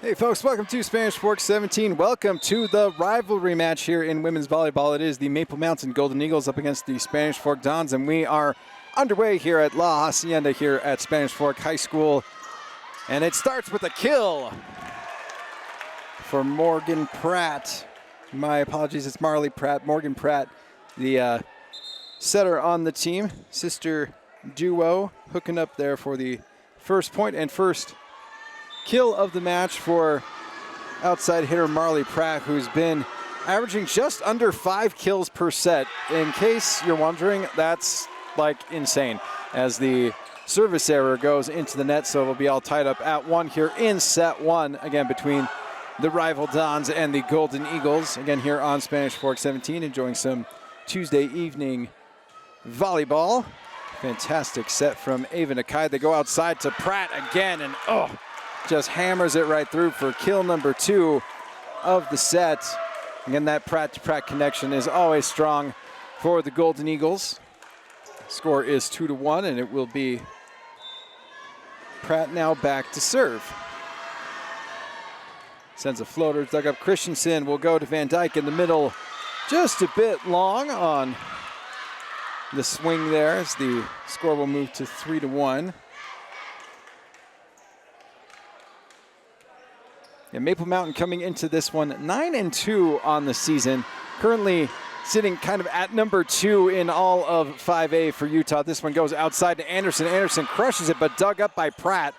Hey folks, welcome to Spanish Fork 17. Welcome to the rivalry match here in women's volleyball. It is the Maple Mountain Golden Eagles up against the Spanish Fork Dons, and we are underway here at La Hacienda here at Spanish Fork High School. And it starts with a kill for Morgan Pratt. My apologies, it's Marley Pratt. Morgan Pratt, the setter on the team. Sister duo hooking up there for the first point and first kill of the match for outside hitter Marley Pratt, who's been averaging just under 5 kills per set. In case you're wondering, that's like insane as the service error goes into the net, so it'll be all tied up at 1 here in set 1, again between the rival Dons and the Golden Eagles. Again here on Spanish Fork 17, enjoying some Tuesday evening volleyball. Fantastic set from Ava Nakai. They go outside to Pratt again, and just hammers it right through for kill number 2 of the set. Again, that Pratt-to-Pratt connection is always strong for the Golden Eagles. Score is 2-1, and it will be Pratt now back to serve. Sends a floater, dug up Christensen. Will go to Van Dyke in the middle. Just a bit long on the swing there as the score will move to 3-1. Yeah, Maple Mountain coming into this one 9-2 on the season. Currently sitting kind of at number 2 in all of 5A for Utah. This one goes outside to Anderson. Anderson crushes it, but dug up by Pratt.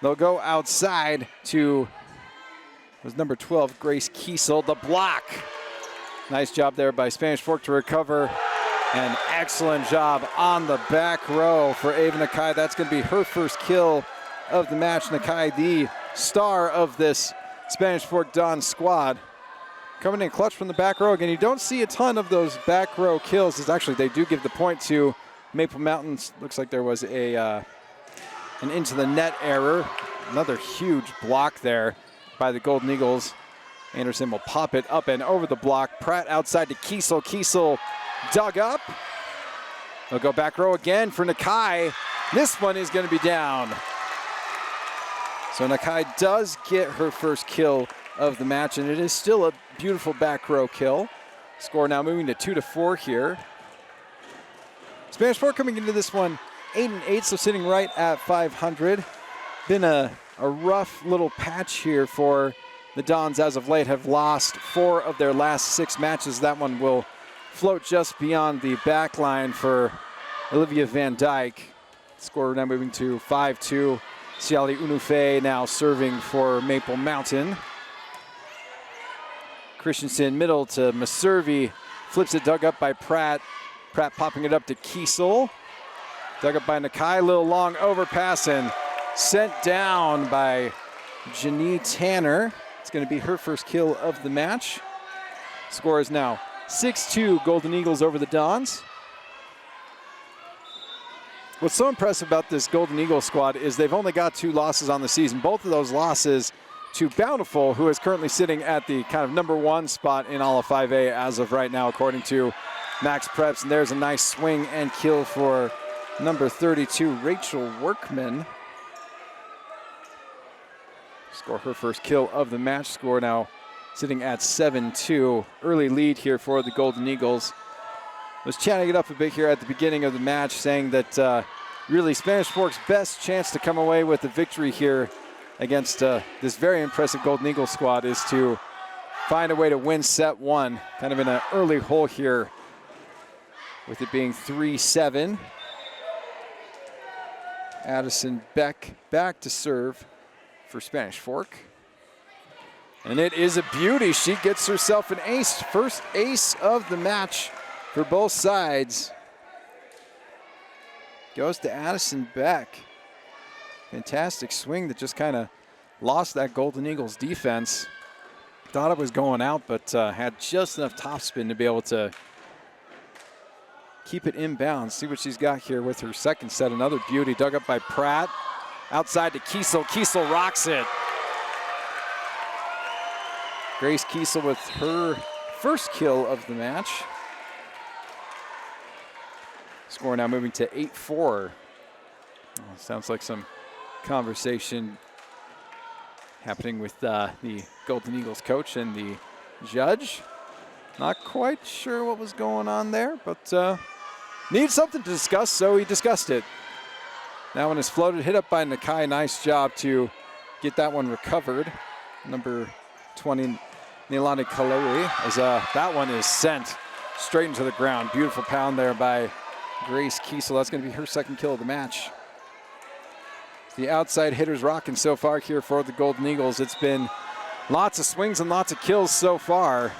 They'll go outside to, was number 12, Grace Kiesel. The block. Nice job there by Spanish Fork to recover. An excellent job on the back row for Ava Nakai. That's going to be her first kill of the match. Nakai, the star of this Spanish Fork Don squad, coming in clutch from the back row. Again, you don't see a ton of those back row kills. It's actually, they do give the point to Maple Mountains. Looks like there was an into the net error. Another huge block there by the Golden Eagles. Anderson will pop it up and over the block. Pratt outside to Kiesel. Kiesel dug up. They'll go back row again for Nakai. This one is going to be down. So Nakai does get her first kill of the match, and it is still a beautiful back row kill. Score now moving to 2-4 here. Spanish Fork coming into this one 8-8, so sitting right at 500. Been a rough little patch here for the Dons as of late. Have lost 4 of their last 6 matches. That one will float just beyond the back line for Olivia Van Dyke. Score now moving to 5-2. Siali Unufe now serving for Maple Mountain. Christensen middle to Maservi. Flips it, dug up by Pratt. Pratt popping it up to Kiesel. Dug up by Nakai. Little long overpass and sent down by Janine Tanner. It's going to be her first kill of the match. Score is now 6-2 Golden Eagles over the Dons. What's so impressive about this Golden Eagle squad is they've only got 2 losses on the season. Both of those losses to Bountiful, who is currently sitting at the kind of number 1 spot in all of 5A as of right now, according to Max Preps. And there's a nice swing and kill for number 32, Rachel Workman. Score her first kill of the match. Score now sitting at 7-2. Early lead here for the Golden Eagles. Was chatting it up a bit here at the beginning of the match, saying that really Spanish Fork's best chance to come away with a victory here against this very impressive Golden Eagle squad is to find a way to win set 1, kind of in an early hole here, with it being 3-7. Addison Beck back to serve for Spanish Fork. And it is a beauty. She gets herself an ace, first ace of the match for both sides. Goes to Addison Beck. Fantastic swing that just kind of lost that Golden Eagles defense. Thought it was going out, but had just enough topspin to be able to keep it inbound. See what she's got here with her second set. Another beauty dug up by Pratt. Outside to Kiesel. Kiesel rocks it. Grace Kiesel with her first kill of the match. Score now moving to 8-4. Sounds like some conversation happening with the Golden Eagles coach and the judge. Not quite sure what was going on there, but needs something to discuss, so he discussed it. That one is floated, hit up by Nakai. Nice job to get that one recovered. Number 20, Neilani Kaloe, as that one is sent straight into the ground. Beautiful pound there by Grace Kiesel. That's going to be her second kill of the match. The outside hitters rocking so far here for the Golden Eagles. It's been lots of swings and lots of kills so far.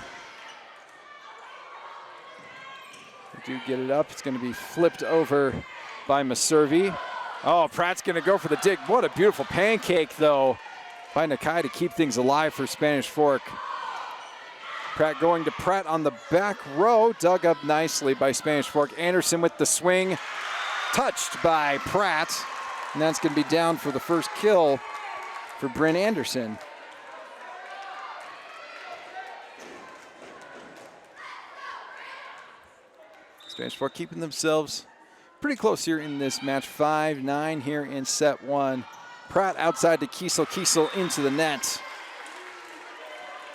They do get it up. It's going to be flipped over by Maservi. Oh, Pratt's going to go for the dig. What a beautiful pancake, though, by Nakai to keep things alive for Spanish Fork. Pratt going to Pratt on the back row. Dug up nicely by Spanish Fork. Anderson with the swing. Touched by Pratt. And that's going to be down for the first kill for Bryn Anderson. Spanish Fork keeping themselves pretty close here in this match. 5-9 here in set one. Pratt outside to Kiesel. Kiesel into the net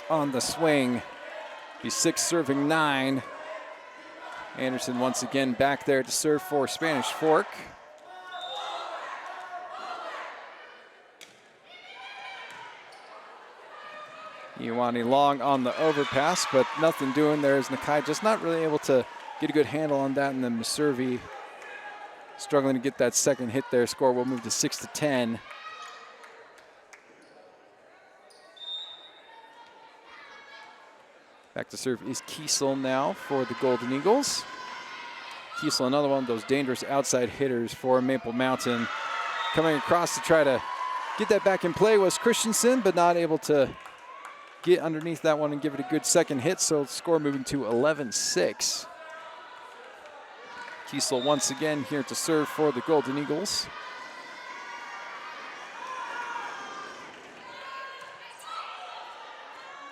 on the swing. He's 6 serving 9. Anderson once again back there to serve for Spanish Fork. Ioane long on the overpass, but nothing doing there as Nakai just not really able to get a good handle on that, and then Maservi struggling to get that second hit there. Score will move to 6-10. Back to serve is Kiesel now for the Golden Eagles. Kiesel, another one of those dangerous outside hitters for Maple Mountain. Coming across to try to get that back in play was Christensen, but not able to get underneath that one and give it a good second hit, so score moving to 11-6. Kiesel once again here to serve for the Golden Eagles.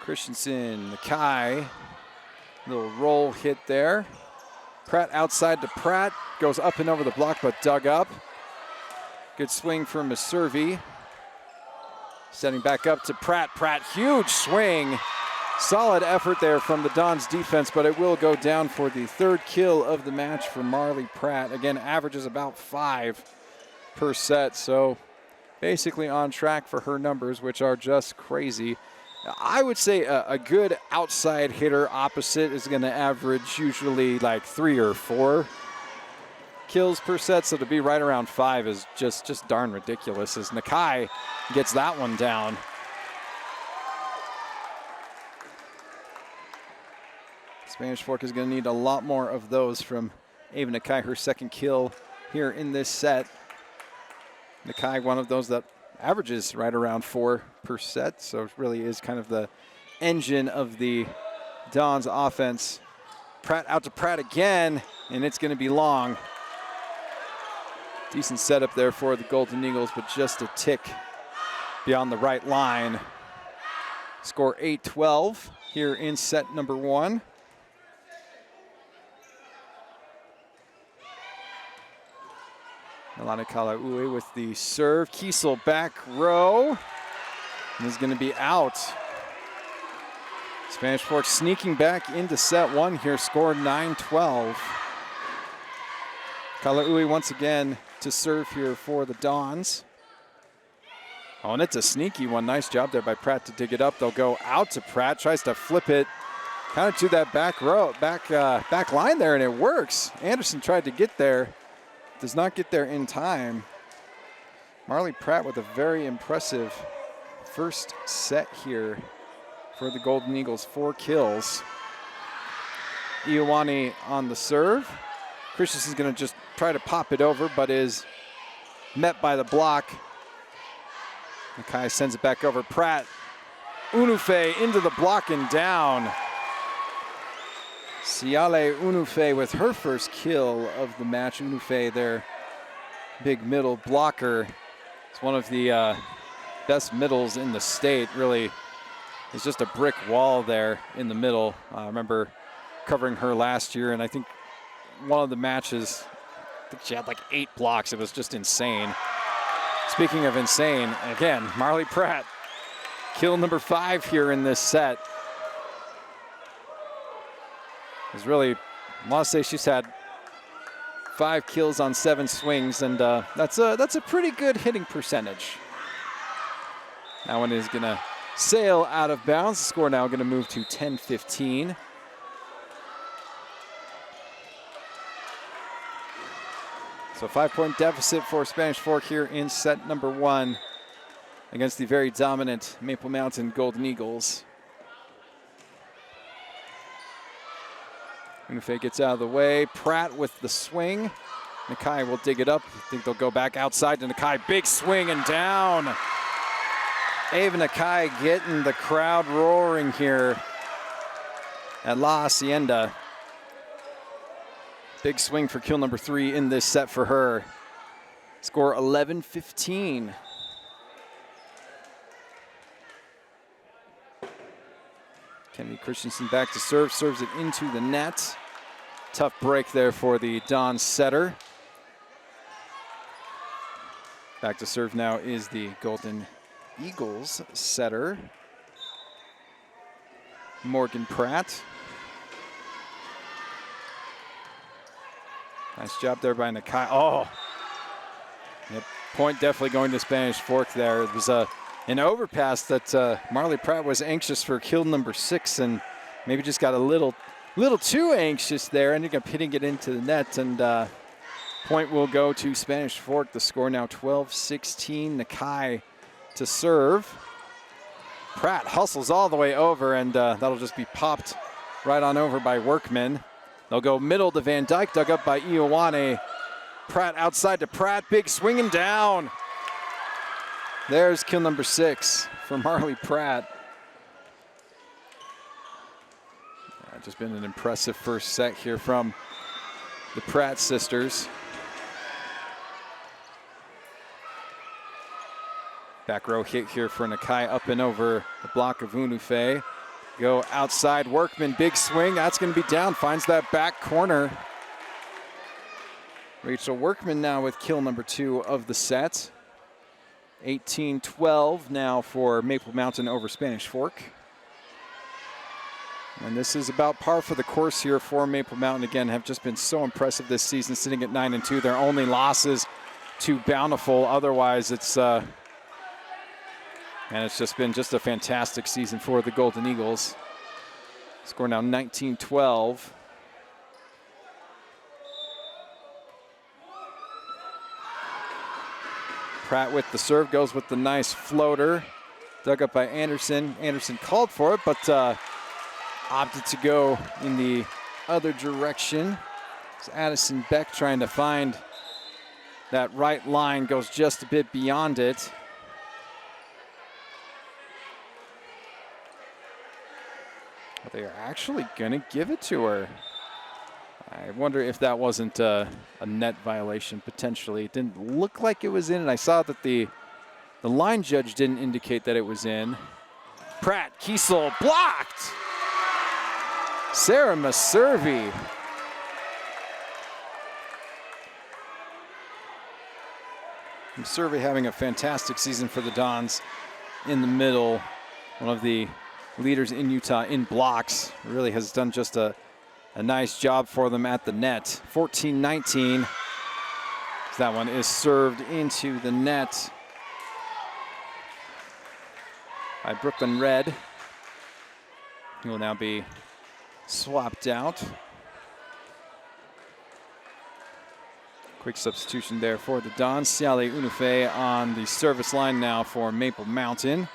Christensen, Nakai, little roll hit there. Pratt outside to Pratt, goes up and over the block but dug up. Good swing from Maservi. Setting back up to Pratt. Pratt, huge swing. Solid effort there from the Dons defense, but it will go down for the third kill of the match for Marley Pratt. Again, averages about 5 per set, so basically on track for her numbers, which are just crazy. I would say a good outside hitter opposite is going to average usually like 3 or 4 kills per set, so to be right around 5 is just darn ridiculous as Nakai gets that one down. Spanish Fork is going to need a lot more of those from Ava Nakai, her second kill here in this set. Nakai, one of those that averages right around 4 per set, so it really is kind of the engine of the Dons offense. Pratt out to Pratt again, and it's going to be long. Decent setup there for the Golden Eagles, but just a tick beyond the right line. Score 8-12 here in set number 1. Milana Kalaue with the serve. Kiesel back row. And is going to be out. Spanish Fork sneaking back into set 1 here. Score 9-12. Kalaue once again to serve here for the Dons. Oh, and it's a sneaky one. Nice job there by Pratt to dig it up. They'll go out to Pratt. Tries to flip it kind of to that back row, back line there, and it works. Anderson tried to get there. Does not get there in time. Marley Pratt with a very impressive first set here for the Golden Eagles. 4 kills. Ioane on the serve. Christensen's going to just try to pop it over, but is met by the block. Nakai sends it back over. Pratt. Unufe into the block and down. Siale Unufe with her first kill of the match. Unufe, their big middle blocker. It's one of the best middles in the state. Really, it's just a brick wall there in the middle. I remember covering her last year, and I think one of the matches, I think she had like 8 blocks. It was just insane. Speaking of insane, again, Marley Pratt kill number 5 here in this set. It's really, I want to say she's had 5 kills on 7 swings, and that's a pretty good hitting percentage. That one is going to sail out of bounds. The score now going to move to 10-15. So 5-point deficit for Spanish Fork here in set number 1 against the very dominant Maple Mountain Golden Eagles. Unifei gets out of the way. Pratt with the swing. Nakai will dig it up. I think they'll go back outside to Nakai. Big swing and down. Ava Nakai getting the crowd roaring here at La Hacienda. Big swing for kill number 3 in this set for her. Score 11-15. Kennedy Christensen back to serve, serves it into the net. Tough break there for the Don setter. Back to serve now is the Golden Eagles setter, Morgan Pratt. Nice job there by Nakai. Oh, yep. Point definitely going to Spanish Fork there. It was an overpass that Marley Pratt was anxious for kill number 6 and maybe just got a little too anxious there, ended up hitting it into the net, and point will go to Spanish Fork. The score now 12-16. Nakai to serve. Pratt hustles all the way over, and that'll just be popped right on over by Workman. They'll go middle to Van Dyke, dug up by Ioane. Pratt outside to Pratt, big swinging down. There's kill number 6 for Marley Pratt. Just been an impressive first set here from the Pratt sisters. Back row hit here for Nakai, up and over the block of Unifei. Go outside, Workman, big swing. That's going to be down, finds that back corner. Rachel Workman now with kill number 2 of the set. 18-12 now for Maple Mountain over Spanish Fork. And this is about par for the course here for Maple Mountain. Again, have just been so impressive this season, sitting at 9-2. Their only losses to Bountiful. Otherwise, it's just been a fantastic season for the Golden Eagles. Score now 19-12. Pratt with the serve, goes with the nice floater. Dug up by Anderson. Anderson called for it, but opted to go in the other direction. It's Addison Beck trying to find that right line, goes just a bit beyond it. But they are actually gonna give it to her. I wonder if that wasn't a net violation, potentially. It didn't look like it was in, and I saw that the line judge didn't indicate that it was in. Pratt, Kiesel, blocked! Sarah Maservi. Maservi having a fantastic season for the Dons in the middle. One of the leaders in Utah in blocks. Really has done just a nice job for them at the net. 14-19. That one is served into the net by Brooklyn Red. He will now be swapped out. Quick substitution there for the Dons. Siale Unifei on the service line now for Maple Mountain.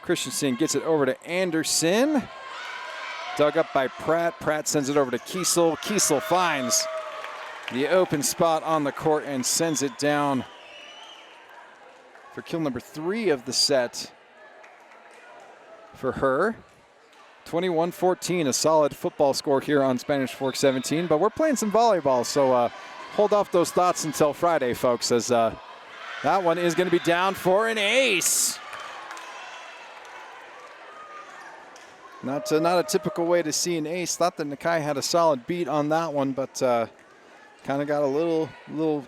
Christensen gets it over to Anderson. Dug up by Pratt. Pratt sends it over to Kiesel. Kiesel finds the open spot on the court and sends it down for kill number 3 of the set for her. 21-14, a solid football score here on Spanish Fork 17, but we're playing some volleyball, so hold off those thoughts until Friday, folks, as that one is going to be down for an ace. Not a typical way to see an ace. Thought that Nakai had a solid beat on that one, but kind of got a little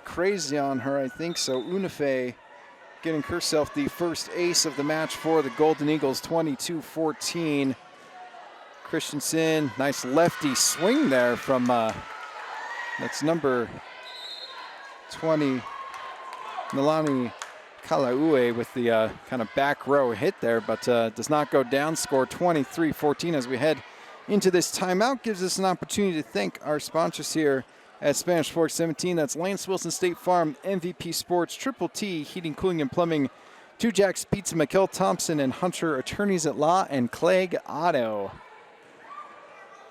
crazy on her, I think. So Unifei getting herself the first ace of the match for the Golden Eagles, 22-14. Christensen, nice lefty swing there from, that's number 20, Milani Kalaue with the kind of back row hit there, but does not go down. Score 23-14 as we head into this timeout. Gives us an opportunity to thank our sponsors here at Spanish Fork 17. That's Lance Wilson State Farm, MVP Sports, Triple T, Heating, Cooling, and Plumbing, Two Jacks Pizza, McKell Thompson and Hunter Attorneys at Law, and Clegg Auto.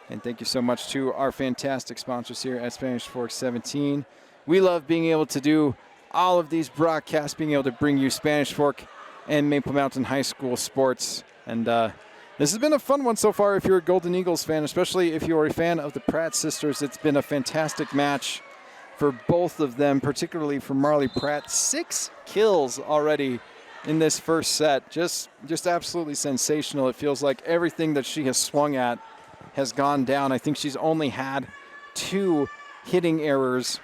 And thank you so much to our fantastic sponsors here at Spanish Fork 17. We love being able to do all of these broadcasts, being able to bring you Spanish Fork and Maple Mountain High School sports. And this has been a fun one so far if you're a Golden Eagles fan, especially if you're a fan of the Pratt sisters. It's been a fantastic match for both of them, particularly for Marley Pratt. 6 kills already in this first set. Just absolutely sensational. It feels like everything that she has swung at has gone down. I think she's only had 2 hitting errors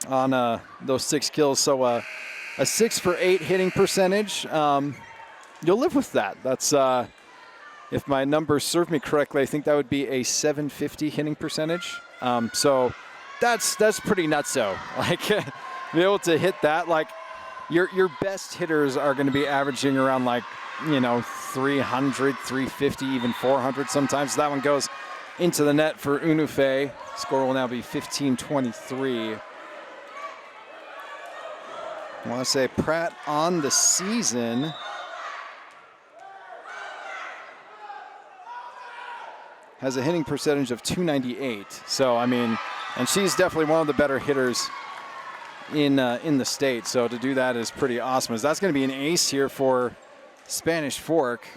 on those 6 kills. So a 6 for 8 hitting percentage. You'll live with that. That's if my numbers serve me correctly, I think that would be a 750 hitting percentage. So that's pretty nutso. Like be able to hit that, like your best hitters are going to be averaging around like 300, 350, even 400 sometimes. That one goes into the net for Unufe. Score will now be 15-23. I want to say Pratt on the season has a hitting percentage of 298. So, I mean, and she's definitely one of the better hitters in the state. So to do that is pretty awesome. As that's going to be an ace here for Spanish Fork.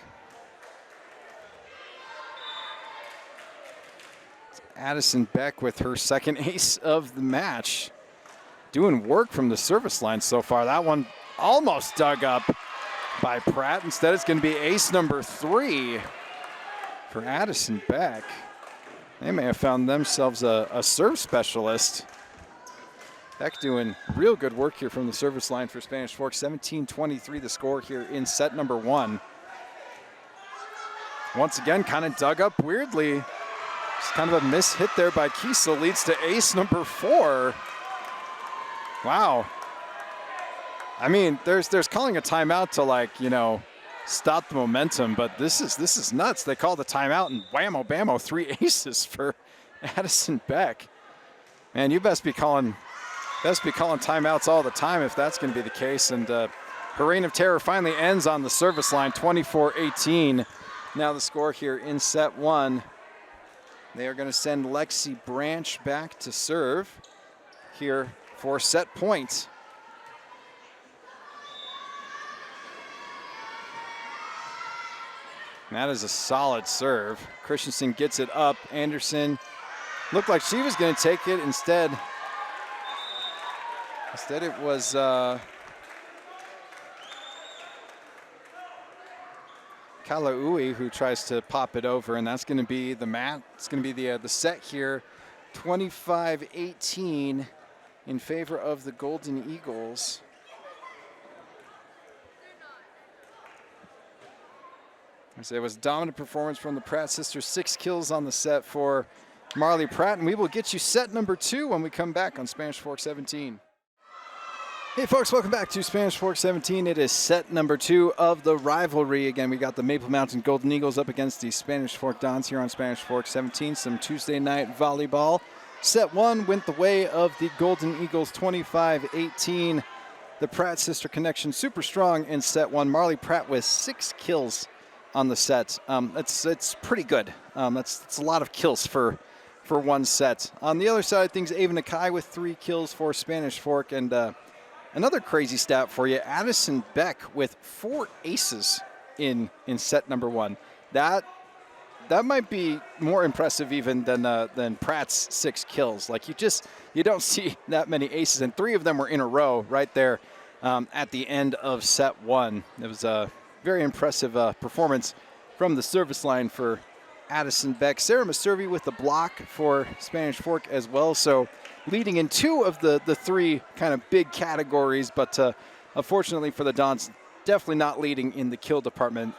It's Addison Beck with her second ace of the match. Doing work from the service line so far. That one almost dug up by Pratt. Instead, it's going to be ace number 3 for Addison Beck. They may have found themselves a serve specialist. Beck doing real good work here from the service line for Spanish Fork. 17-23 the score here in set number 1. Once again, kind of dug up weirdly. Just kind of a miss hit there by Kiesel leads to ace number 4. Wow. I mean, there's calling a timeout to stop the momentum, but this is nuts. They call the timeout and whammo bammo, 3 aces for Addison Beck. Man, you best be calling timeouts all the time if that's going to be the case. And her reign of terror finally ends on the service line, 24-18. Now the score here in set 1. They are going to send Lexi Branch back to serve here for set point. That is a solid serve. Christensen gets it up. Anderson looked like she was going to take it. Instead it was Kalaui who tries to pop it over, and that's going to be the mat. It's going to be the set here, 25-18 in favor of the Golden Eagles. It was a dominant performance from the Pratt sisters. 6 kills on the set for Marley Pratt, and we will get you set number 2 when we come back on Spanish Fork 17. Hey folks, welcome back to Spanish Fork 17. It is set number 2 of the rivalry. Again, we got the Maple Mountain Golden Eagles up against the Spanish Fork Dons here on Spanish Fork 17. Some Tuesday night volleyball. Set 1 went the way of the Golden Eagles, 25-18. The Pratt sister connection super strong in set 1. Marley Pratt with 6 kills on the set. It's pretty good. That's a lot of kills for one set. On the other side of things, Ava Nakai with 3 kills for Spanish Fork. And another crazy stat for you, Addison Beck with 4 aces in set number 1. That might be more impressive even than Pratt's 6 kills. Like you don't see that many aces, and 3 of them were in a row right there at the end of set 1. It was a very impressive performance from the service line for Addison Beck. Sarah Maservi with the block for Spanish Fork as well. So leading in 2 of the 3 kind of big categories, but unfortunately for the Dons, definitely not leading in the kill department.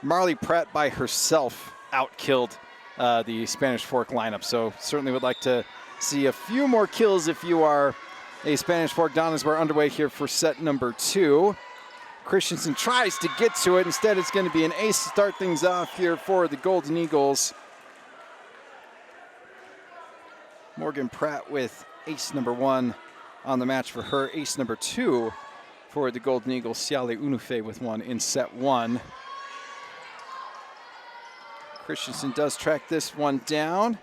Marley Pratt by herself outkilled the Spanish Fork lineup. So certainly would like to see a few more kills if you are a Spanish Fork Don, as we're underway here for set number 2. Christensen tries to get to it. Instead, it's going to be an ace to start things off here for the Golden Eagles. Morgan Pratt with ace number 1 on the match for her. Ace number 2 for the Golden Eagles. Siale Unufe with 1 in set 1. Christensen does track this one down.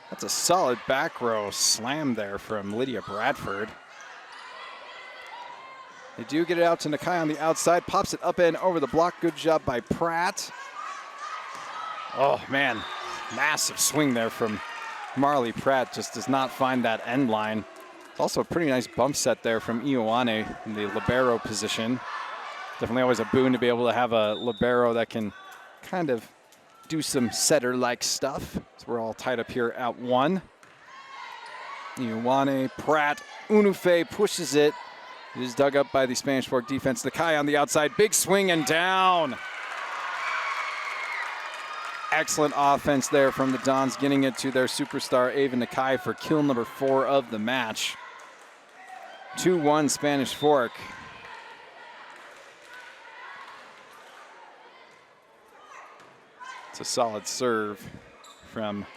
That's a solid back row slam there from Lydia Bradford. They do get it out to Nakai on the outside. Pops it up and over the block. Good job by Pratt. Oh, man. Massive swing there from Marley Pratt. Just does not find that end line. It's also a pretty nice bump set there from Ioane in the libero position. Definitely always a boon to be able to have a libero that can kind of do some setter-like stuff. So we're all tied up here at 1. Ioane, Pratt, Unufe pushes it. It is dug up by the Spanish Fork defense. Nakai on the outside, big swing and down. Excellent offense there from the Dons, getting it to their superstar Ava Nakai for kill number 4 of the match. 2-1 Spanish Fork. It's a solid serve from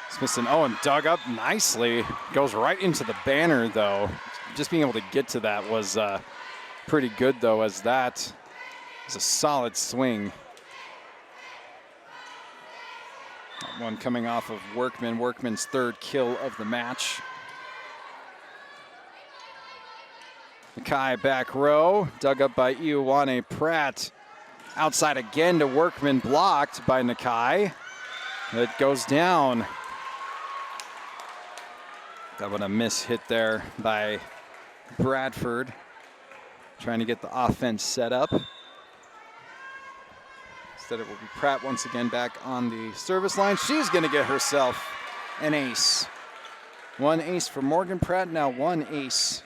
Smithson. Oh, and dug up nicely. Goes right into the banner, though. Just being able to get to that was pretty good, though, as that is a solid swing. That one coming off of Workman. Workman's 3rd kill of the match. Nakai back row. Dug up by Ioane Pratt. Outside again to Workman, blocked by Nakai. It goes down. That one a miss hit there by Bradford. Trying to get the offense set up. Instead it will be Pratt once again back on the service line. She's going to get herself an ace. 1 ace for Morgan Pratt, now 1 ace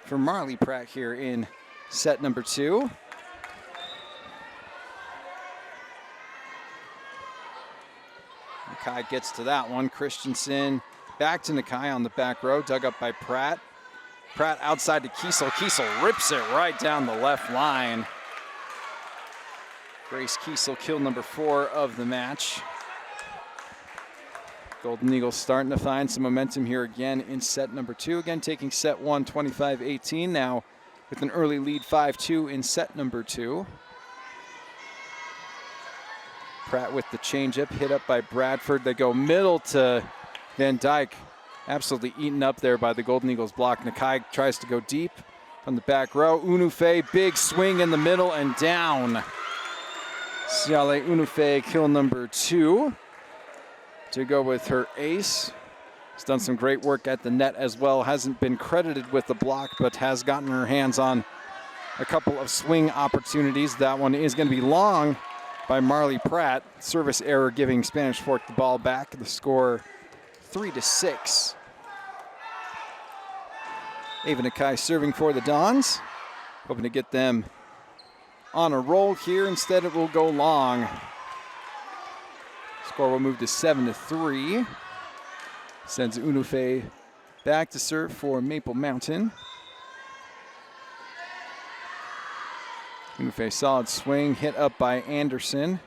for Marley Pratt here in set number 2. Nakai gets to that one. Christensen back to Nakai on the back row, dug up by Pratt. Pratt outside to Kiesel. Kiesel rips it right down the left line. Grace Kiesel, kill number 4 of the match. Golden Eagles starting to find some momentum here again in set number 2. Again, taking set 1, 25-18. Now with an early lead, 5-2 in set number 2. Pratt with the changeup, hit up by Bradford. They go middle to Van Dyke. Absolutely eaten up there by the Golden Eagles block. Nakai tries to go deep from the back row. Unufe, big swing in the middle and down. Siale Unufe, kill number 2 to go with her ace. Has done some great work at the net as well. Hasn't been credited with the block, but has gotten her hands on a couple of swing opportunities. That one is going to be long by Marley Pratt. Service error giving Spanish Fork the ball back. The score 3-6. Ava Nakai serving for the Dons. Hoping to get them on a roll here. Instead it will go long. Score will move to 7-3. Sends Unufe back to serve for Maple Mountain. Unufe solid swing, hit up by Anderson.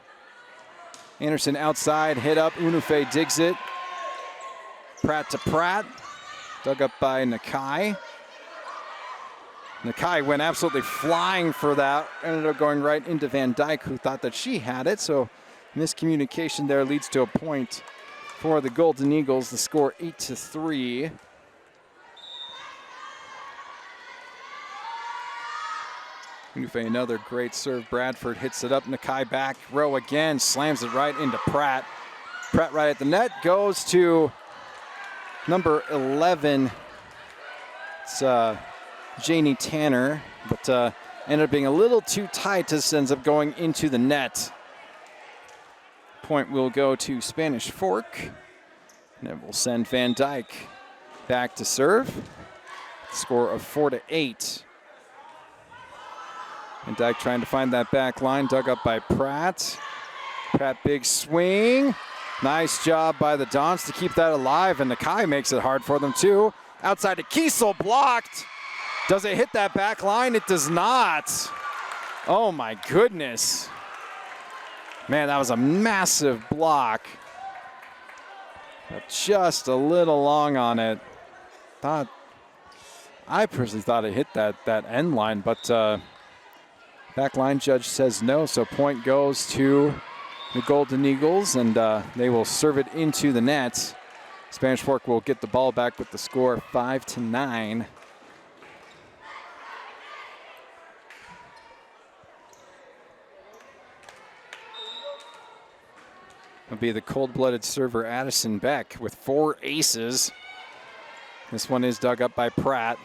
Anderson outside, hit up. Unufe digs it. Pratt to Pratt. Dug up by Nakai. Nakai went absolutely flying for that. Ended up going right into Van Dyke, who thought that she had it. So miscommunication there leads to a point for the Golden Eagles. The score 8-3. Unufe, another great serve. Bradford hits it up. Nakai back row again. Slams it right into Pratt. Pratt right at the net. Goes to number 11. It's Janie Tanner. But ended up being a little too tight. This ends up going into the net. Point will go to Spanish Fork. And it will send Van Dyke back to serve. Score of 4-8. And Dyke trying to find that back line, dug up by Pratt. Pratt, big swing. Nice job by the Dons to keep that alive, and Nakai makes it hard for them too. Outside to Kiesel, blocked. Does it hit that back line? It does not. Oh my goodness. Man, that was a massive block. But just a little long on it. I personally thought it hit that end line, but back line judge says no, so point goes to the Golden Eagles, and they will serve it into the net. Spanish Fork will get the ball back with the score 5-9. It'll be the cold-blooded server Addison Beck with 4 aces. This one is dug up by Pratt.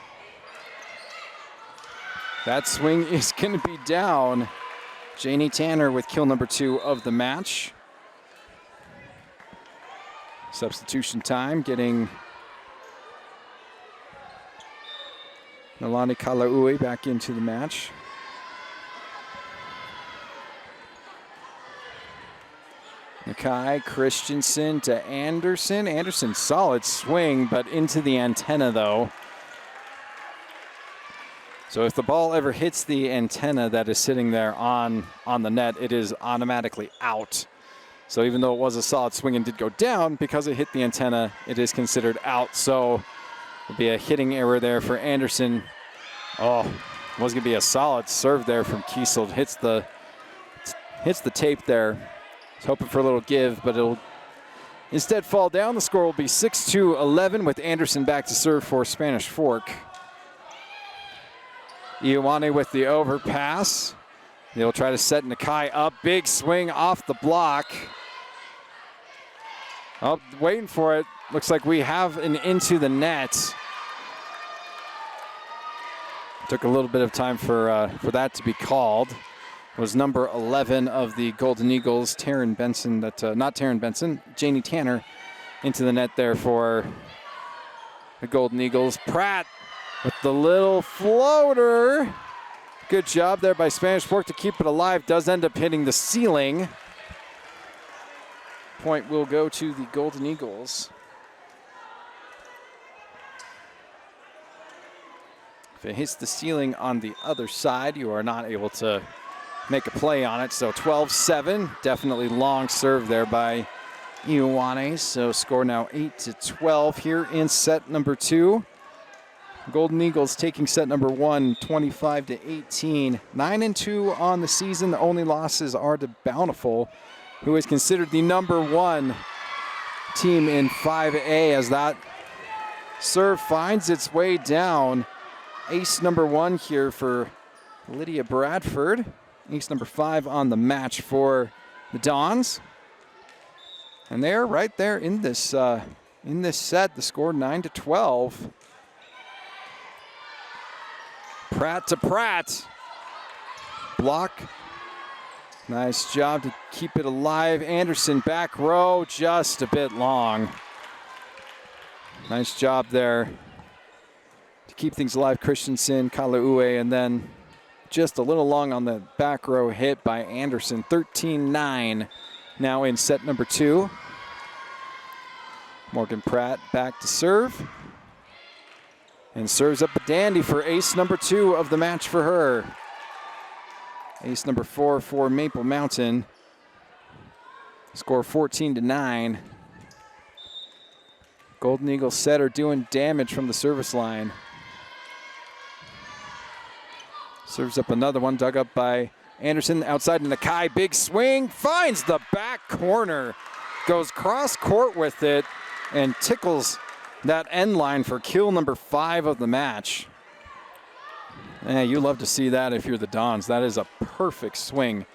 That swing is going to be down. Janie Tanner with kill number 2 of the match. Substitution time, getting Nalani Kalaui back into the match. Nakai, Christensen to Anderson. Anderson, solid swing, but into the antenna though. So if the ball ever hits the antenna that is sitting there on the net, it is automatically out. So even though it was a solid swing and did go down, because it hit the antenna, it is considered out. So it'll be a hitting error there for Anderson. Oh, it was going to be a solid serve there from Kiesel. Hits the tape there. Was hoping for a little give, but it'll instead fall down. The score will be 6-11 with Anderson back to serve for Spanish Fork. Ioane with the overpass. They'll try to set Nakai up. Big swing off the block. Oh, waiting for it. Looks like we have an into the net. Took a little bit of time for that to be called. It was number 11 of the Golden Eagles, Taryn Benson, not Taryn Benson, Janie Tanner into the net there for the Golden Eagles. Pratt with the little floater. Good job there by Spanish Fork to keep it alive. Does end up hitting the ceiling. Point will go to the Golden Eagles. If it hits the ceiling on the other side, you are not able to make a play on it. So 12-7, definitely long serve there by Ioane. So score now 8-12 here in set number 2. Golden Eagles taking set number 1, 25-18. 9-2 on the season. The only losses are to Bountiful, who is considered the number 1 team in 5A, as that serve finds its way down. Ace number 1 here for Lydia Bradford. Ace number 5 on the match for the Dons. And they're right there in this set. The score 9-12. Pratt to Pratt. Block. Nice job to keep it alive. Anderson back row, just a bit long. Nice job there to keep things alive. Christensen, Kalaue, and then just a little long on the back row hit by Anderson. 13-9 now in set number 2. Morgan Pratt back to serve. And serves up a dandy for ace number 2 of the match for her. Ace number 4 for Maple Mountain. Score 14-9. Golden Eagles setter doing damage from the service line. Serves up another one, dug up by Anderson. Outside to Nakai, big swing, finds the back corner. Goes cross court with it and tickles that end line for kill number 5 of the match. Yeah, you love to see that if you're the Dons. That is a perfect swing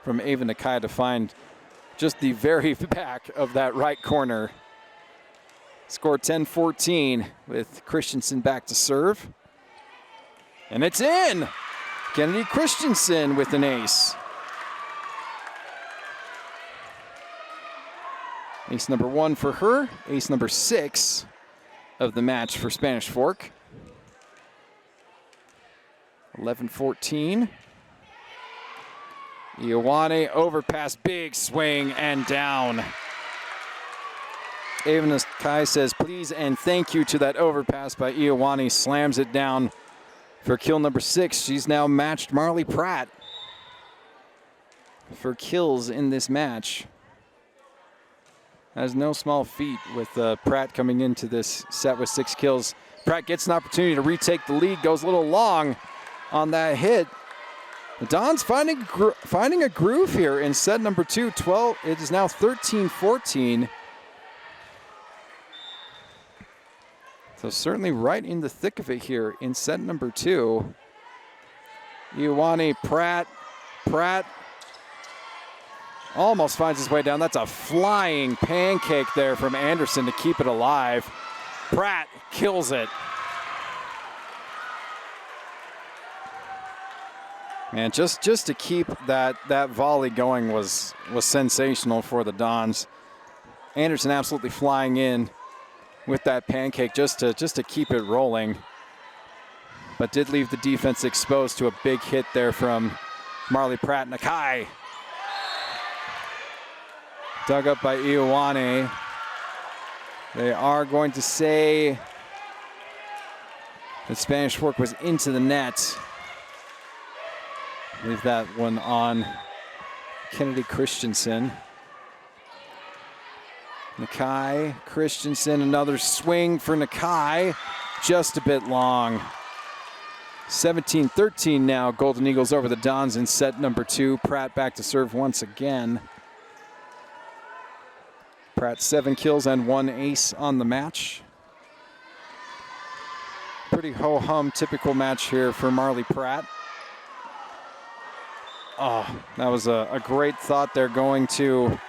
from Ava Nakai to find just the very back of that right corner. Score 10-14 with Christensen back to serve. And it's in! Kennedy Christensen with an ace. Ace number 1 for her. Ace number 6 of the match for Spanish Fork. 11-14. Ioane overpass, big swing and down. Ava Nakai says please and thank you to that overpass by Ioane. Slams it down for kill number 6. She's now matched Marley Pratt for kills in this match. Has no small feat with Pratt coming into this set with 6 kills. Pratt gets an opportunity to retake the lead, goes a little long on that hit. The Dons finding a groove here in set number 2. It is now 13-14. So certainly right in the thick of it here in set number 2. Ioane, Pratt almost finds his way down. That's a flying pancake there from Anderson to keep it alive. Pratt kills it. And just to keep that volley going was sensational for the Dons. Anderson absolutely flying in with that pancake just to keep it rolling. But did leave the defense exposed to a big hit there from Marley Pratt. Nakai dug up by Ioane. They are going to say that Spanish Fork was into the net. Leave that one on Kennedy Christensen. Nakai, Christensen, another swing for Nakai. Just a bit long. 17-13 now. Golden Eagles over the Dons in set number 2. Pratt back to serve once again. Pratt 7 kills and 1 ace on the match. Pretty ho-hum typical match here for Marley Pratt. Oh, that was a great thought there going to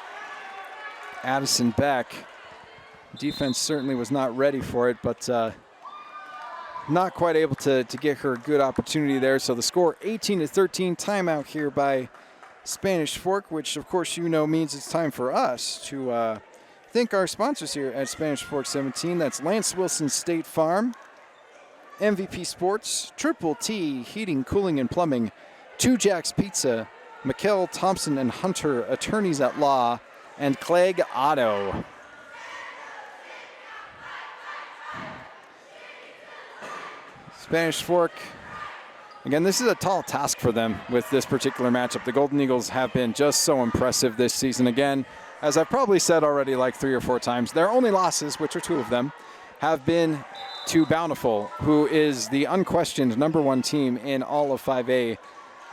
Addison Beck. Defense certainly was not ready for it, but not quite able to get her a good opportunity there. So the score 18-13, timeout here by Spanish Fork, which of course you know means it's time for us to thank our sponsors here at Spanish Fork 17. That's Lance Wilson State Farm, MVP Sports, Triple T Heating, Cooling, and Plumbing, Two Jacks Pizza, Mikkel Thompson and Hunter Attorneys at Law, and Clegg Auto. Spanish Fork, again, this is a tall task for them with this particular matchup. The Golden Eagles have been just so impressive this season. Again, as I've probably said already like 3 or 4 times, their only losses, which are 2 of them, have been to Bountiful, who is the unquestioned #1 team in all of 5A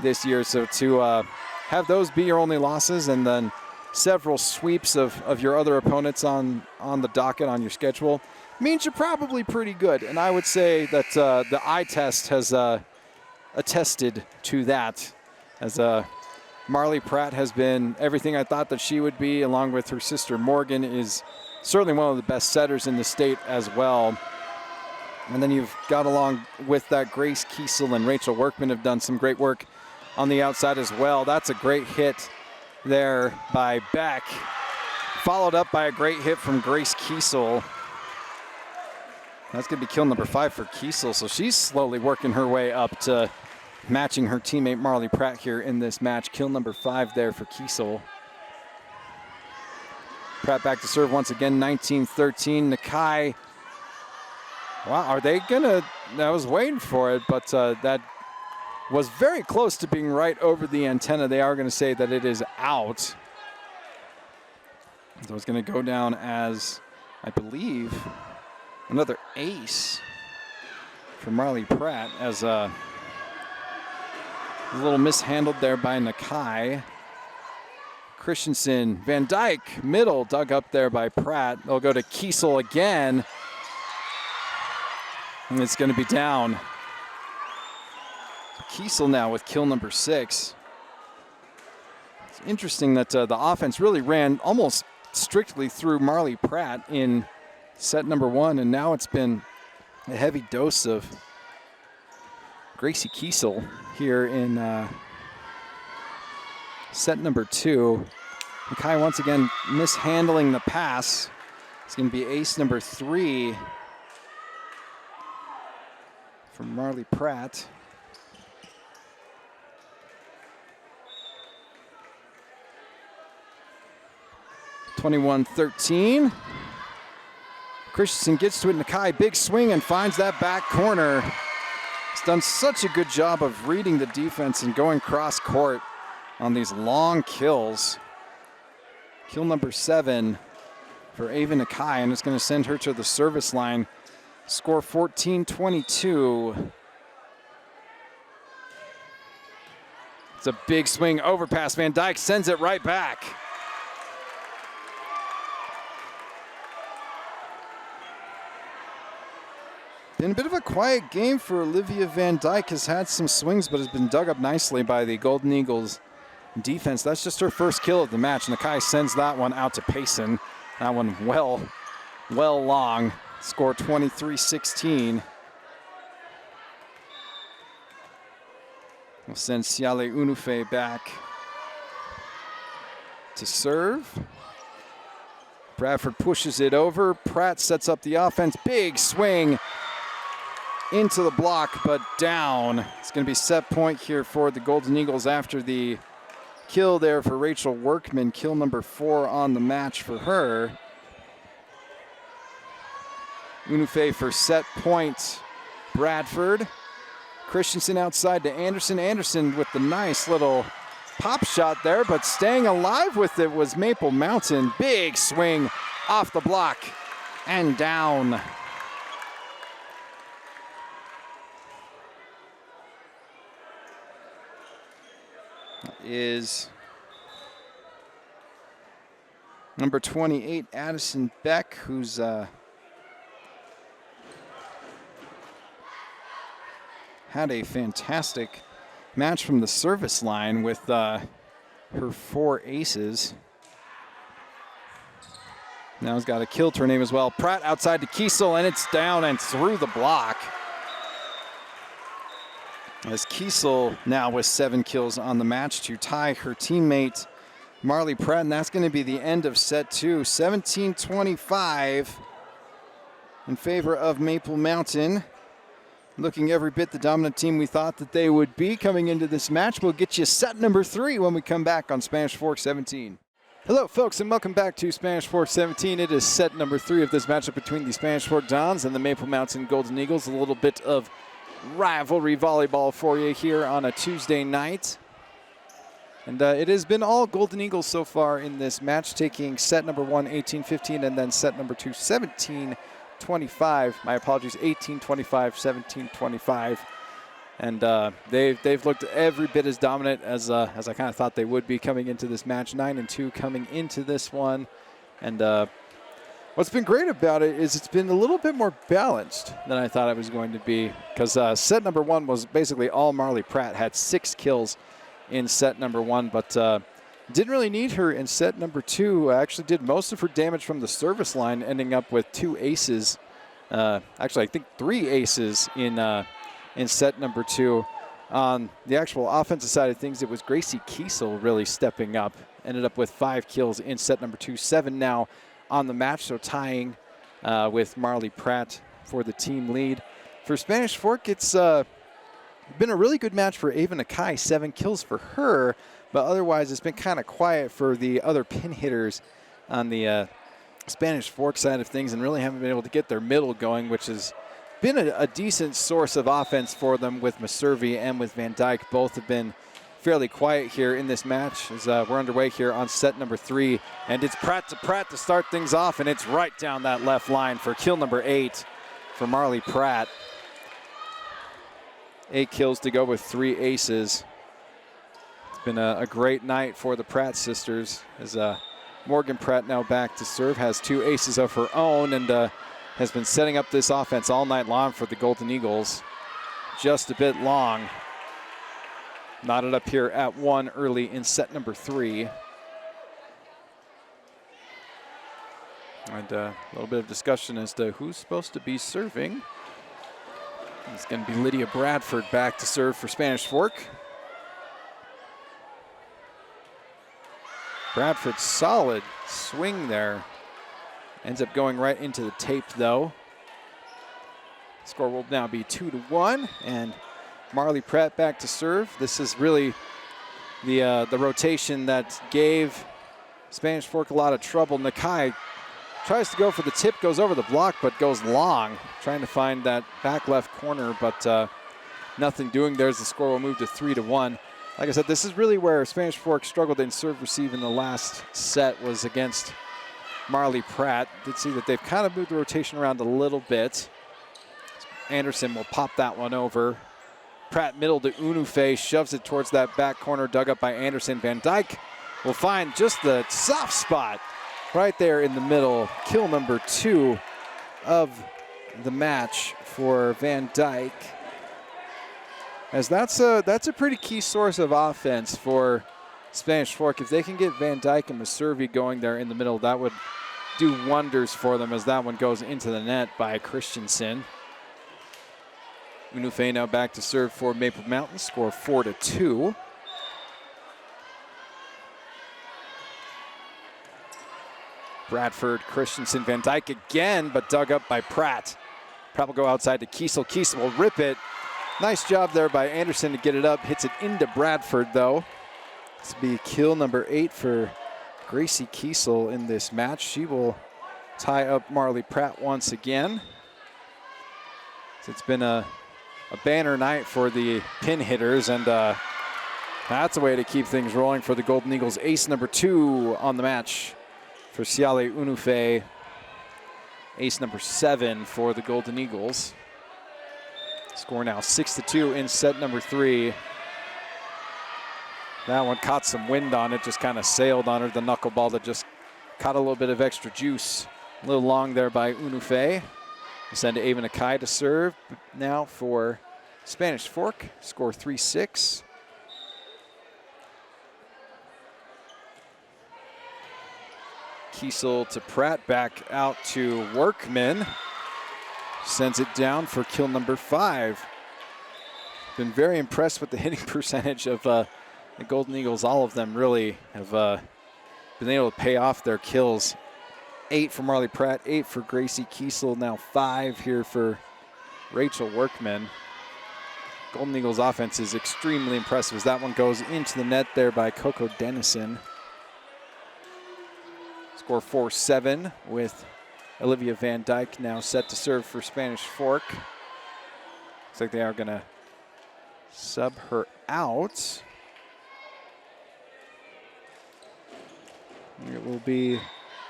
this year. So to have those be your only losses and then several sweeps of your other opponents on the docket on your schedule means you're probably pretty good. And I would say that the eye test has attested to that, as Marley Pratt has been everything I thought that she would be, along with her sister Morgan, is certainly one of the best setters in the state as well. And then you've got along with that Grace Kiesel and Rachel Workman have done some great work on the outside as well. That's a great hit there by Beck, followed up by a great hit from Grace Kiesel. That's going to be kill number 5 for Kiesel, so she's slowly working her way up to matching her teammate Marley Pratt here in this match. Kill number 5 there for Kiesel. Pratt back to serve once again, 19-13. Nakai, wow, are they gonna, I was waiting for it, but that was very close to being right over the antenna. They are gonna say that it is out. So it's gonna go down as, I believe, another ace for Marley Pratt, as a little mishandled there by Nakai. Christensen, Van Dyke, middle, dug up there by Pratt. They'll go to Kiesel again. And it's going to be down. Kiesel now with kill number 6. It's interesting that the offense really ran almost strictly through Marley Pratt in set number 1, and now it's been a heavy dose of Gracie Kiesel here in set number 2. Nakai once again mishandling the pass. It's going to be ace number 3 from Marley Pratt. 21-13. Christensen gets to it, Nakai, big swing and finds that back corner. He's done such a good job of reading the defense and going cross court on these long kills. Kill number 7 for Ava Nakai, and it's going to send her to the service line. Score 14-22. It's a big swing overpass. Van Dyke sends it right back. Been a bit of a quiet game for Olivia Van Dyke. Has had some swings, but has been dug up nicely by the Golden Eagles defense. That's just her first kill of the match. Nakai sends that one out to Payson. That one well long. Score 23-16. We'll send Siale Unufe back to serve. Bradford pushes it over. Pratt sets up the offense. Big swing into the block, but down. It's going to be set point here for the Golden Eagles after the kill there for Rachel Workman. Kill number 4 on the match for her. Unufe for set point. Bradford. Christensen outside to Anderson. Anderson with the nice little pop shot there, but staying alive with it was Maple Mountain. Big swing off the block and down. Is number 28, Addison Beck, who's had a fantastic match from the service line with her 4 aces. Now he's got a kill to her name as well. Pratt outside to Kiesel, and it's down and through the block. As Kiesel now with 7 kills on the match to tie her teammate Marley Pratt, and that's going to be the end of set 2. 17-25 in favor of Maple Mountain. Looking every bit the dominant team we thought that they would be coming into this match. We'll get you set number 3 when we come back on Spanish Fork 17. Hello, folks, and welcome back to Spanish Fork 17. It is set number 3 of this matchup between the Spanish Fork Dons and the Maple Mountain Golden Eagles. A little bit of rivalry volleyball for you here on a Tuesday night. And it has been all Golden Eagles so far in this match, taking set number 1, 18-15, and then set number 2, 17-25. My apologies, 18-25, 17-25. And they've looked every bit as dominant as I kind of thought they would be coming into this match. 9-2 coming into this one. And what's been great about it is it's been a little bit more balanced than I thought it was going to be, because set number 1 was basically all Marley Pratt. Had 6 kills in set number 1, but didn't really need her in set number 2. Actually did most of her damage from the service line, ending up with 2 aces. Actually, I think 3 aces in set number 2. On the actual offensive side of things, it was Gracie Kiesel really stepping up. Ended up with 5 kills in set number 2. 7 now on the match, so tying with Marley Pratt for the team lead. For Spanish Fork, it's been a really good match for Ava Nakai. 7 kills for her, but otherwise it's been kind of quiet for the other pin hitters on the Spanish Fork side of things, and really haven't been able to get their middle going, which has been a decent source of offense for them with Maservi and with Van Dyke. Both have been fairly quiet here in this match as we're underway here on set number 3. And it's Pratt to start things off, and it's right down that left line for kill number 8 for Marley Pratt. 8 kills to go with 3 aces. It's been a great night for the Pratt sisters as Morgan Pratt now back to serve, has 2 aces of her own, and has been setting up this offense all night long for the Golden Eagles. Just a bit long. Knotted up here at 1 early in set number 3. And a little bit of discussion as to who's supposed to be serving. It's going to be Lydia Bradford back to serve for Spanish Fork. Bradford, solid swing there. Ends up going right into the tape, though. Score will now be 2-1, and Marley Pratt back to serve. This is really the rotation that gave Spanish Fork a lot of trouble. Nakai tries to go for the tip, goes over the block, but goes long, trying to find that back left corner, but nothing doing. There's the score. Will move to 3-1. Like I said, this is really where Spanish Fork struggled in serve receive in the last set, was against Marley Pratt. Did see that they've kind of moved the rotation around a little bit. Anderson will pop that one over. Pratt middle to Unufe, shoves it towards that back corner, dug up by Anderson. Van Dyke will find just the soft spot right there in the middle. Kill number 2 of the match for Van Dyke. As that's a pretty key source of offense for Spanish Fork. If they can get Van Dyke and Maservi going there in the middle, that would do wonders for them, as that one goes into the net by Christensen. Unufe now back to serve for Maple Mountain, score 4-2. Bradford, Christensen, Van Dyke again, but dug up by Pratt. Pratt will go outside to Kiesel. Kiesel will rip it. Nice job there by Anderson to get it up. Hits it into Bradford, though. This will be kill number 8 for Gracie Kiesel in this match. She will tie up Marley Pratt once again. So it's been a banner night for the pin hitters, and that's a way to keep things rolling for the Golden Eagles. Ace number 2 on the match for Siale Unufe. Ace number 7 for the Golden Eagles. Score now 6-2 in set number 3. That one caught some wind on it, just kind of sailed on her. The knuckleball that just caught a little bit of extra juice. A little long there by Unufe. We send to Ava Nakai to serve now for Spanish Fork. Score 3-6. Kiesel to Pratt, back out to Workman. Sends it down for kill number 5. Been very impressed with the hitting percentage of the Golden Eagles. All of them really have been able to pay off their kills. 8 for Marley Pratt, 8 for Gracie Kiesel, now 5 here for Rachel Workman. Golden Eagles offense is extremely impressive as that one goes into the net there by Coco Dennison. Score 4-7 with Olivia Van Dyke now set to serve for Spanish Fork. Looks like they are going to sub her out. It will be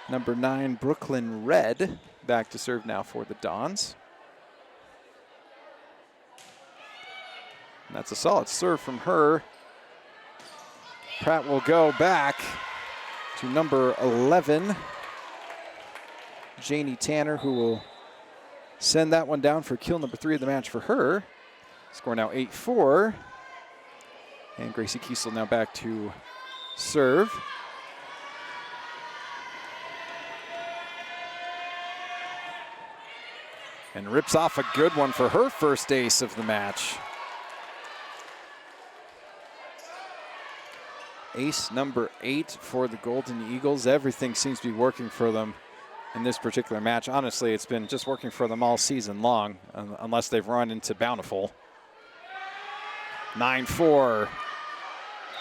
number 9, Brooklyn Red, back to serve now for the Dons. And that's a solid serve from her. Pratt will go back to number 11, Janie Tanner, who will send that one down for kill number 3 of the match for her. Score now 8-4. And Gracie Kiesel now back to serve. And rips off a good one for her first ace of the match. Ace number 8 for the Golden Eagles. Everything seems to be working for them in this particular match. Honestly, it's been just working for them all season long, unless they've run into Bountiful. 9-4.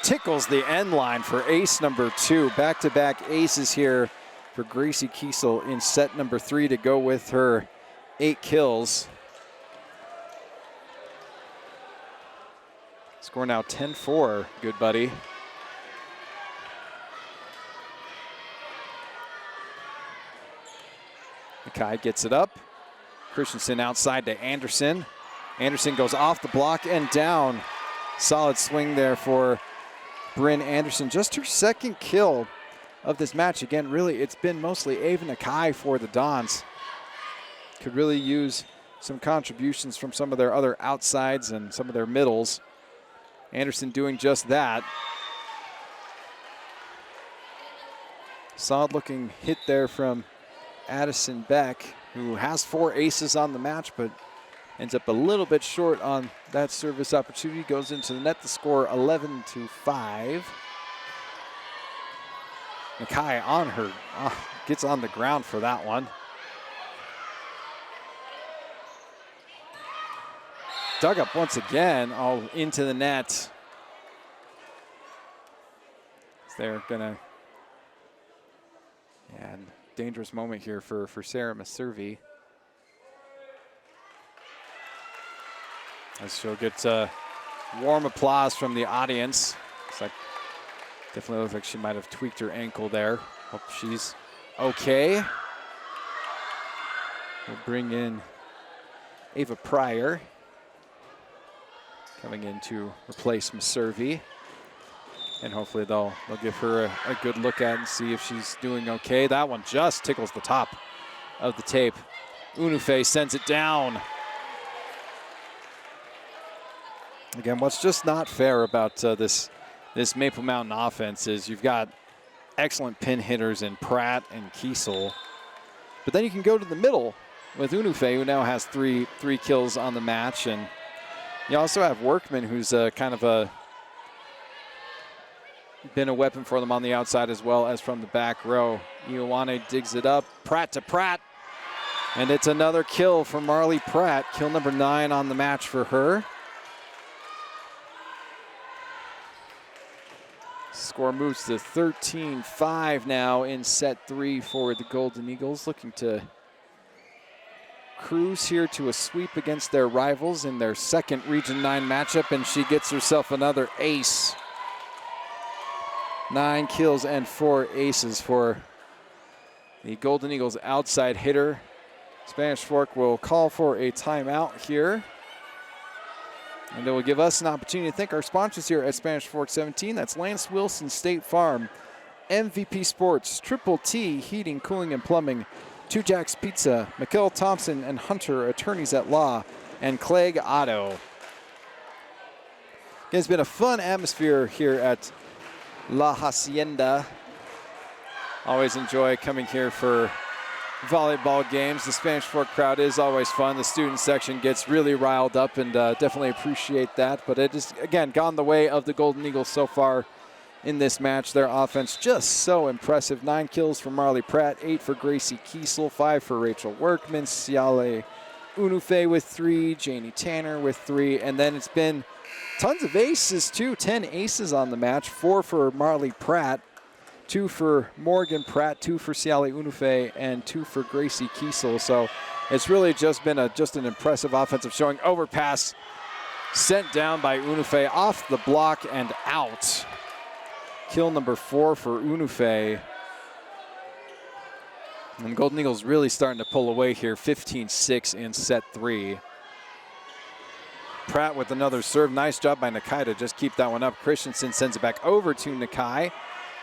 Tickles the end line for ace number 2. Back-to-back aces here for Gracie Kiesel in set number 3 to go with her 8 kills. Score now 10-4, good buddy. Nakai gets it up. Christensen outside to Anderson. Anderson goes off the block and down. Solid swing there for Bryn Anderson. Just her second kill of this match. Again, really, it's been mostly Ava Nakai for the Dons. Could really use some contributions from some of their other outsides and some of their middles. Anderson doing just that. Solid looking hit there from Addison Beck, who has 4 aces on the match, but ends up a little bit short on that service opportunity. Goes into the net to score 11-5. Nakai on her, gets on the ground for that one. Dug up once again, all into the net. They're gonna dangerous moment here for Sarah Maservi. As she'll get warm applause from the audience. Looks like, definitely looks like she might have tweaked her ankle there. Hope she's okay. We'll bring in Ava Pryor coming in to replace Maservi. And hopefully they'll give her a good look at and see if she's doing okay. That one just tickles the top of the tape. Unufe sends it down. Again, what's just not fair about this Maple Mountain offense is you've got excellent pin hitters in Pratt and Kiesel, but then you can go to the middle with Unufe, who now has three kills on the match, and you also have Workman, who's kind of been a weapon for them on the outside as well as from the back row. Ioane digs it up, Pratt to Pratt, and it's another kill for Marley Pratt. Kill number 9 on the match for her. Score moves to 13-5 now in set 3 for the Golden Eagles, looking to cruise here to a sweep against their rivals in their second Region 9 matchup, and she gets herself another ace. 9 kills and 4 aces for the Golden Eagles outside hitter. Spanish Fork will call for a timeout here. And it will give us an opportunity to thank our sponsors here at Spanish Fork 17. That's Lance Wilson State Farm, MVP Sports, Triple T Heating, Cooling, and Plumbing, Two Jacks Pizza, Mikkel Thompson and Hunter Attorneys at Law, and Clegg Auto. It's been a fun atmosphere here at La Hacienda. Always enjoy coming here for volleyball games. The Spanish Fork crowd is always fun. The student section gets really riled up, and definitely appreciate that. But it has, again, gone the way of the Golden Eagles so far in this match. Their offense just so impressive. 9 kills for Marley Pratt, 8 for Gracie Kiesel, 5 for Rachel Workman, Siale Unufe with 3, Janie Tanner with 3, and then it's been tons of aces too. 10 aces on the match, 4 for Marley Pratt, 2 for Morgan Pratt, 2 for Siale Unufe, and 2 for Gracie Kiesel. So it's really just been an impressive offensive showing. Overpass sent down by Unufe off the block and out. Kill number 4 for Unufe. And Golden Eagles really starting to pull away here, 15-6 in set 3. Pratt with another serve. Nice job by Nakai to just keep that one up. Christensen sends it back over to Nakai.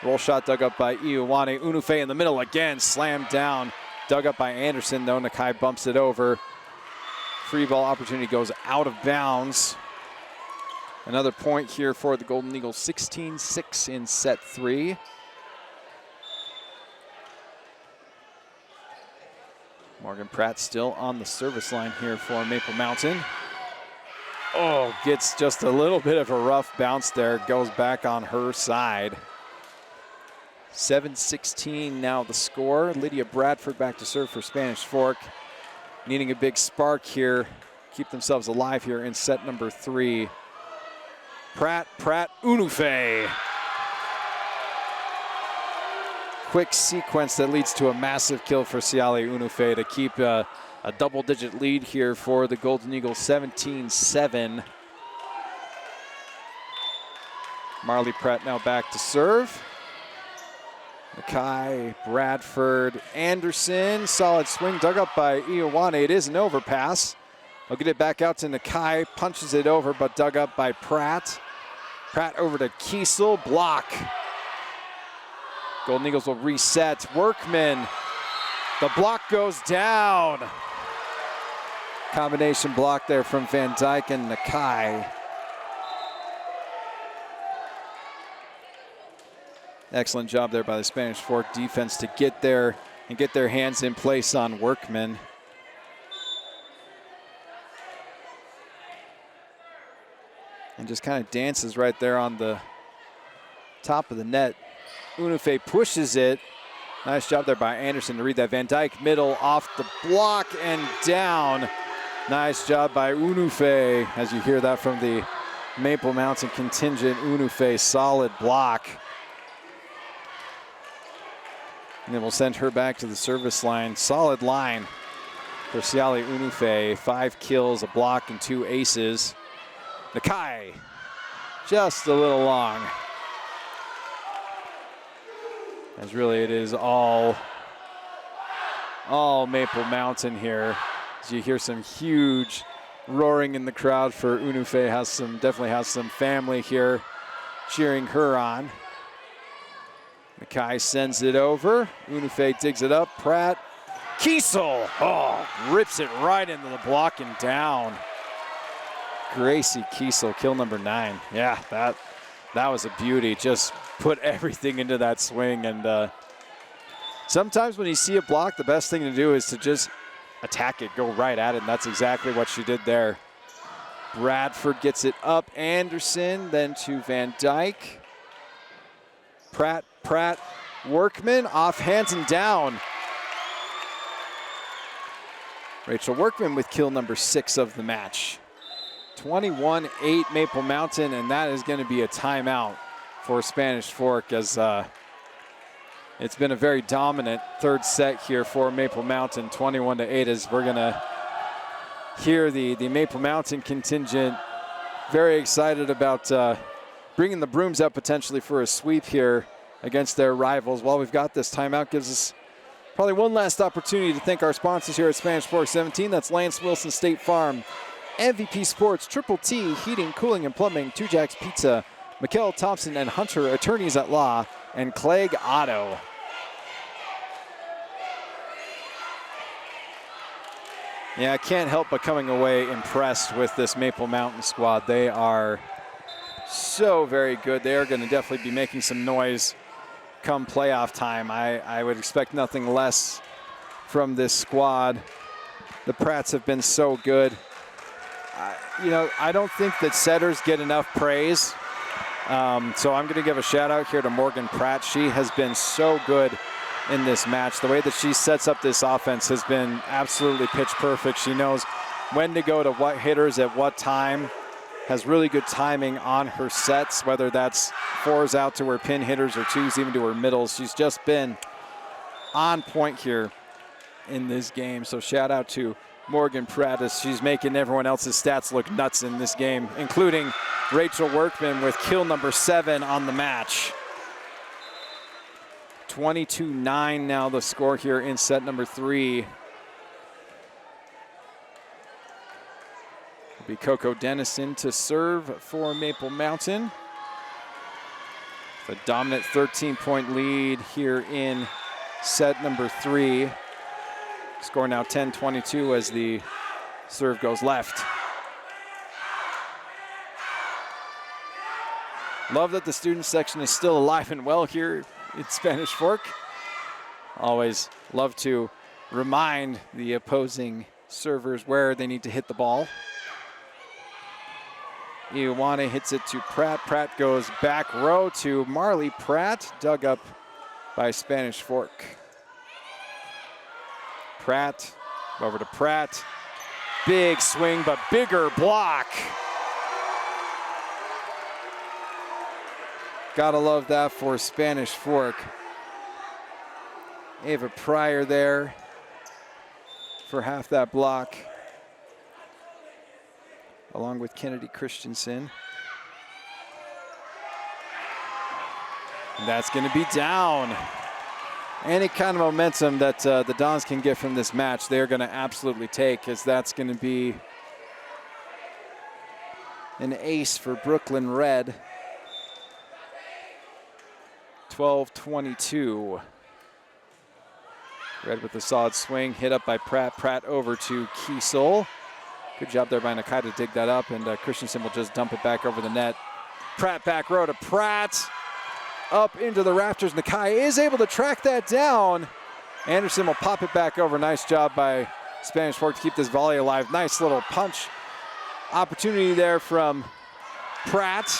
Roll shot dug up by Ioane. Unufe in the middle again, slammed down. Dug up by Anderson, though. Nakai bumps it over. Free ball opportunity goes out of bounds. Another point here for the Golden Eagles, 16-6 in set 3. Morgan Pratt still on the service line here for Maple Mountain. Oh, gets just a little bit of a rough bounce there. Goes back on her side. 7-16 now the score. Lydia Bradford back to serve for Spanish Fork. Needing a big spark here. Keep themselves alive here in set number 3. Pratt, Unufe. Quick sequence that leads to a massive kill for Siale Unufe to keep a double-digit lead here for the Golden Eagles, 17-7. Marley Pratt now back to serve. Nakai, Bradford, Anderson. Solid swing dug up by Ioane. It is an overpass. They'll get it back out to Nakai. Punches it over, but dug up by Pratt. Pratt over to Kiesel. Block. Golden Eagles will reset. Workman. The block goes down. Combination block there from Van Dyke and Nakai. Excellent job there by the Spanish Fork defense to get there and get their hands in place on Workman. And just kind of dances right there on the top of the net. Unufe pushes it. Nice job there by Anderson to read that. Van Dyke middle off the block and down. Nice job by Unufe. As you hear that from the Maple Mountain contingent, Unufe, solid block. And then we'll send her back to the service line. Solid line for Siali Unufe. 5 kills, a block, and 2 aces. Nakai, just a little long. As really it is all Maple Mountain here. As you hear some huge roaring in the crowd for Unufe. Definitely has some family here cheering her on. Nakai sends it over. Unufe digs it up. Pratt. Kiesel. Oh, rips it right into the block and down. Gracie Kiesel, kill number 9. Yeah, that was a beauty. Just put everything into that swing. And sometimes when you see a block, the best thing to do is to just attack it, go right at it. And that's exactly what she did there. Bradford gets it up. Anderson, then to Van Dyke. Pratt, Workman, off hands and down. Rachel Workman with kill number 6 of the match. 21-8 Maple Mountain, and that is going to be a timeout for Spanish Fork, as it's been a very dominant third set here for Maple Mountain, 21-8, as we're going to hear the Maple Mountain contingent very excited about bringing the brooms up potentially for a sweep here against their rivals. While we've got this timeout, gives us probably one last opportunity to thank our sponsors here at Spanish Fork 17. That's Lance Wilson State Farm, MVP Sports, Triple T, Heating, Cooling, and Plumbing, Two Jacks Pizza, Mikkel Thompson and Hunter, Attorneys at Law, and Clegg Auto. Yeah, I can't help but coming away impressed with this Maple Mountain squad. They are so very good. They are going to definitely be making some noise come playoff time. I would expect nothing less from this squad. The Pratts have been so good. I don't think that setters get enough praise. So I'm going to give a shout out here to Morgan Pratt. She has been so good in this match. The way that she sets up this offense has been absolutely pitch perfect. She knows when to go to what hitters at what time. Has really good timing on her sets, whether that's 4s out to her pin hitters or 2s even to her middles. She's just been on point here in this game. So shout out to Morgan Pratt, as she's making everyone else's stats look nuts in this game, including Rachel Workman with kill number 7 on the match. 22-9 now the score here in set number 3. It'll be Coco Dennison to serve for Maple Mountain. The dominant 13-point lead here in set number 3. Score now 10-22 as the serve goes left. Love that the student section is still alive and well here in Spanish Fork. Always love to remind the opposing servers where they need to hit the ball. Ioane hits it to Pratt. Pratt goes back row to Marley Pratt, dug up by Spanish Fork. Pratt, over to Pratt. Big swing, but bigger block. Gotta love that for Spanish Fork. Ava Pryor there for half that block, along with Kennedy Christensen. And that's gonna be down. Any kind of momentum that the Dons can get from this match, they're going to absolutely take, as that's going to be an ace for Brooklyn Red. 12-22. Red with a solid swing, hit up by Pratt. Pratt over to Kiesel. Good job there by Nakai to dig that up, and Christensen will just dump it back over the net. Pratt back row to Pratt. Up into the rafters. Nakai is able to track that down. Anderson will pop it back over. Nice job by Spanish Fork to keep this volley alive. Nice little punch opportunity there from Pratt.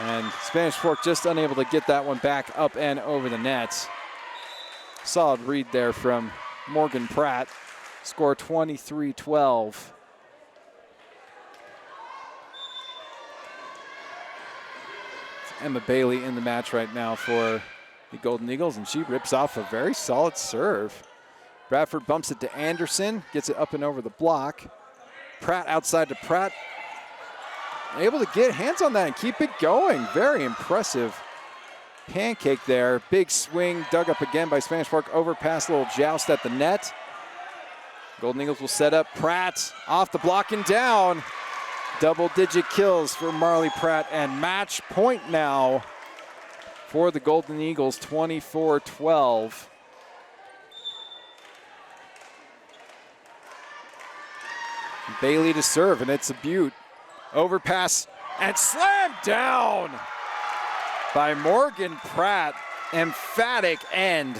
And Spanish Fork just unable to get that one back up and over the net. Solid read there from Morgan Pratt. Score 23-12. Emma Bailey in the match right now for the Golden Eagles, and she rips off a very solid serve. Bradford bumps it to Anderson, gets it up and over the block. Pratt outside to Pratt. Able to get hands on that and keep it going. Very impressive pancake there. Big swing, dug up again by Spanish Fork. Overpass, little joust at the net. Golden Eagles will set up. Pratt off the block and down. Double-digit kills for Marley Pratt, and match point now for the Golden Eagles, 24-12. Bailey to serve, and it's a beaut. Overpass and slammed down by Morgan Pratt. Emphatic end.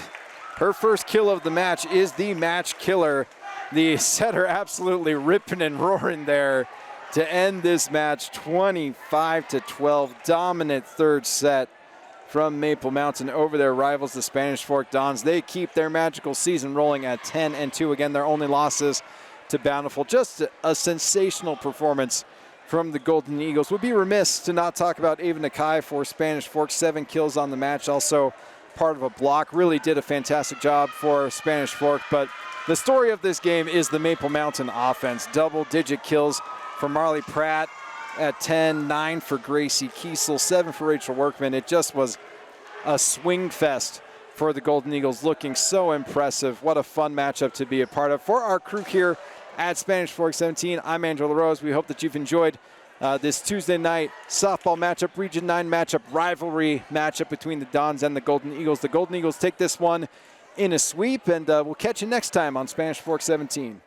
Her first kill of the match is the match killer. The setter absolutely ripping and roaring there to end this match, 25-12. Dominant third set from Maple Mountain over their rivals, the Spanish Fork Dons. They keep their magical season rolling at 10-2. Again, their only losses to Bountiful. Just a sensational performance from the Golden Eagles. Would be remiss to not talk about Ava Nakai for Spanish Fork. 7 kills on the match, also part of a block. Really did a fantastic job for Spanish Fork, but the story of this game is the Maple Mountain offense. Double-digit kills for Marley Pratt at 10, 9 for Gracie Kiesel, 7 for Rachel Workman. It just was a swing fest for the Golden Eagles, looking so impressive. What a fun matchup to be a part of. For our crew here at Spanish Fork 17, I'm Andrew LaRose. We hope that you've enjoyed this Tuesday night softball matchup, Region 9 matchup, rivalry matchup between the Dons and the Golden Eagles. The Golden Eagles take this one in a sweep, and we'll catch you next time on Spanish Fork 17.